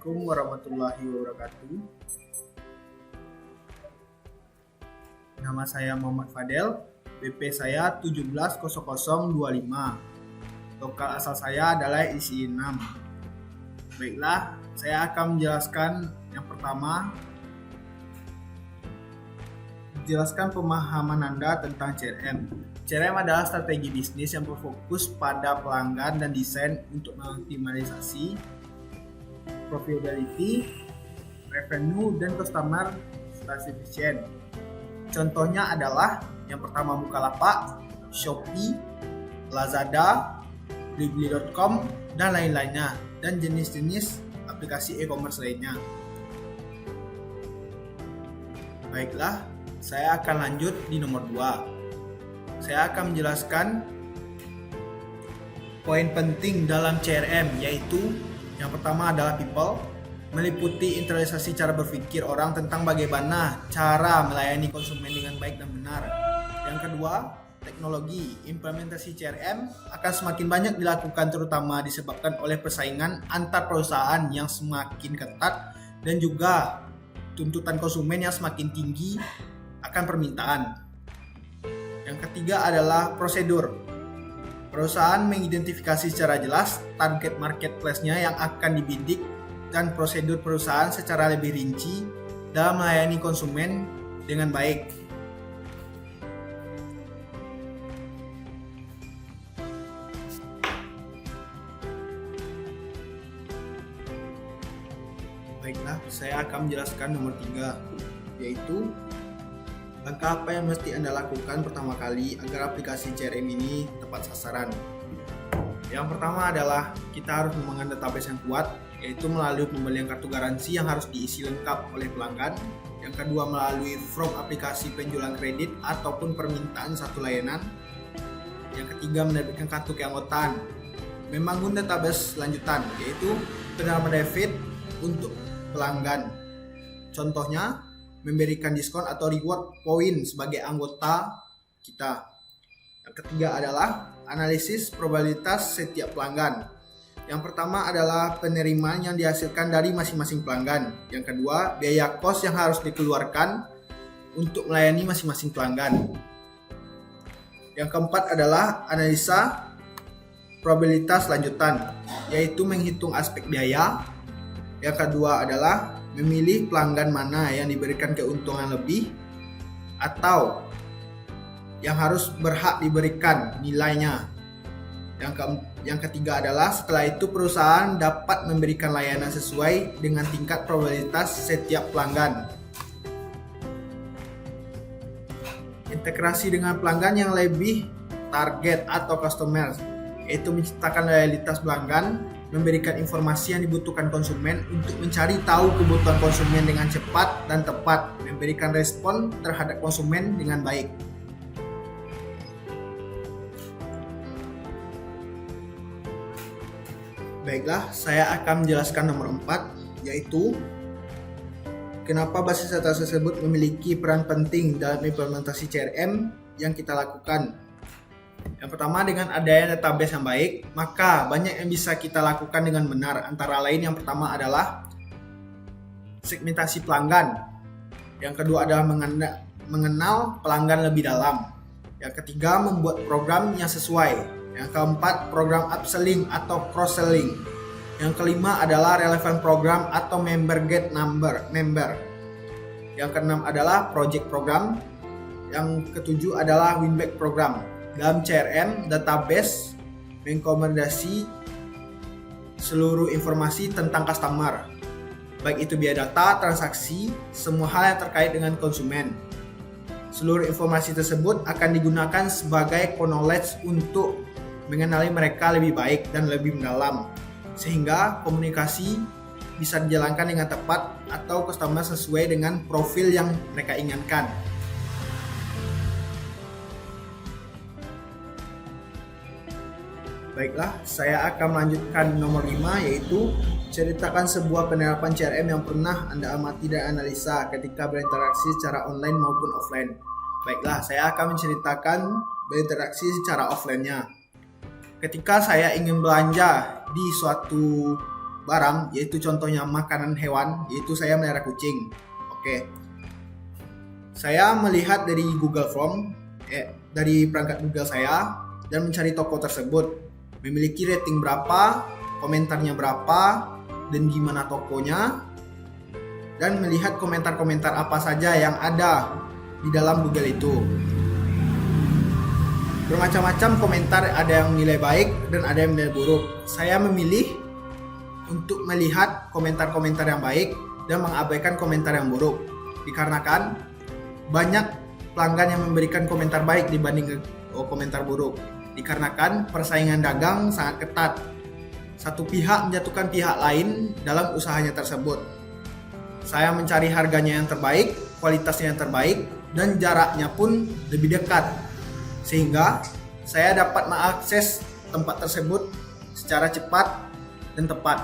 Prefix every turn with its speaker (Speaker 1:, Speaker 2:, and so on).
Speaker 1: Assalamualaikum warahmatullahi wabarakatuh. Nama saya Muhammad Fadel, BP saya 170025. Lokal asal saya adalah ISI 6. Baiklah, saya akan menjelaskan yang pertama, jelaskan pemahaman Anda tentang CRM. CRM adalah strategi bisnis yang berfokus pada pelanggan dan desain untuk mengoptimalisasi profitability, revenue, dan customer satisfaction. Contohnya adalah yang pertama Bukalapak, Shopee, Lazada, Blibli.com, dan lain-lainnya, dan jenis-jenis aplikasi e-commerce lainnya. Baiklah, saya akan lanjut di nomor 2. Saya akan menjelaskan poin penting dalam CRM, yaitu yang pertama adalah people, meliputi internalisasi cara berpikir orang tentang bagaimana cara melayani konsumen dengan baik dan benar. Yang kedua, teknologi. Implementasi CRM akan semakin banyak dilakukan terutama disebabkan oleh persaingan antar perusahaan yang semakin ketat dan juga tuntutan konsumen yang semakin tinggi akan permintaan. Yang ketiga adalah prosedur. Perusahaan mengidentifikasi secara jelas target marketplace-nya yang akan dibidik dan prosedur perusahaan secara lebih rinci dalam melayani konsumen dengan baik. Baiklah, saya akan menjelaskan nomor 3, yaitu langkah apa yang mesti Anda lakukan pertama kali agar aplikasi CRM ini tepat sasaran. Yang pertama adalah kita harus membangun database yang kuat, yaitu melalui pembelian kartu garansi yang harus diisi lengkap oleh pelanggan. Yang kedua, melalui from aplikasi penjualan kredit ataupun permintaan satu layanan. Yang ketiga, menerbitkan kartu keanggotaan. Membangun database lanjutan, yaitu penerima debit untuk pelanggan. Contohnya, memberikan diskon atau reward poin sebagai anggota kita. Yang ketiga adalah analisis probabilitas setiap pelanggan. Yang pertama adalah penerimaan yang dihasilkan dari masing-masing pelanggan. Yang kedua, biaya kos yang harus dikeluarkan untuk melayani masing-masing pelanggan. Yang keempat adalah analisa probabilitas lanjutan, yaitu menghitung aspek biaya. Yang kedua adalah memilih pelanggan mana yang diberikan keuntungan lebih atau yang harus berhak diberikan nilainya. Yang ketiga adalah setelah itu perusahaan dapat memberikan layanan sesuai dengan tingkat probabilitas setiap pelanggan. Integrasi dengan pelanggan yang lebih target atau customer, yaitu menciptakan loyalitas pelanggan, memberikan informasi yang dibutuhkan konsumen untuk mencari tahu kebutuhan konsumen dengan cepat dan tepat, memberikan respon terhadap konsumen dengan baik. Baiklah, saya akan menjelaskan nomor 4, yaitu kenapa basis data tersebut memiliki peran penting dalam implementasi CRM yang kita lakukan. Yang pertama, dengan adanya database yang baik, maka banyak yang bisa kita lakukan dengan benar. Antara lain, yang pertama adalah segmentasi pelanggan. Yang kedua adalah mengenal pelanggan lebih dalam. Yang ketiga, membuat program yang sesuai. Yang keempat, program upselling atau cross-selling. Yang kelima adalah relevant program atau member get number member. Yang keenam adalah project program. Yang ketujuh adalah win-back program. Dalam CRM, database mengakomodasi seluruh informasi tentang customer, baik itu biaya data, transaksi, semua hal yang terkait dengan konsumen. Seluruh informasi tersebut akan digunakan sebagai knowledge untuk mengenali mereka lebih baik dan lebih mendalam, sehingga komunikasi bisa dijalankan dengan tepat atau customer sesuai dengan profil yang mereka inginkan. Baiklah, saya akan melanjutkan nomor 5, yaitu ceritakan sebuah penerapan CRM yang pernah Anda amati dan analisa ketika berinteraksi secara online maupun offline. Baiklah, saya akan menceritakan berinteraksi secara offline-nya. Ketika saya ingin belanja di suatu barang, yaitu contohnya makanan hewan, yaitu saya melihara kucing. Oke. Saya melihat dari Google Form, dari perangkat Google saya, dan mencari toko tersebut. Memiliki rating berapa, komentarnya berapa, dan gimana tokonya, dan melihat komentar-komentar apa saja yang ada di dalam Google itu. Bermacam-macam komentar, ada yang nilai baik dan ada yang nilai buruk. Saya memilih untuk melihat komentar-komentar yang baik dan mengabaikan komentar yang buruk, dikarenakan banyak pelanggan yang memberikan komentar baik dibanding komentar buruk, dikarenakan persaingan dagang sangat ketat. Satu pihak menjatuhkan pihak lain dalam usahanya tersebut. Saya mencari harganya yang terbaik, kualitasnya yang terbaik, dan jaraknya pun lebih dekat, sehingga saya dapat mengakses tempat tersebut secara cepat dan tepat.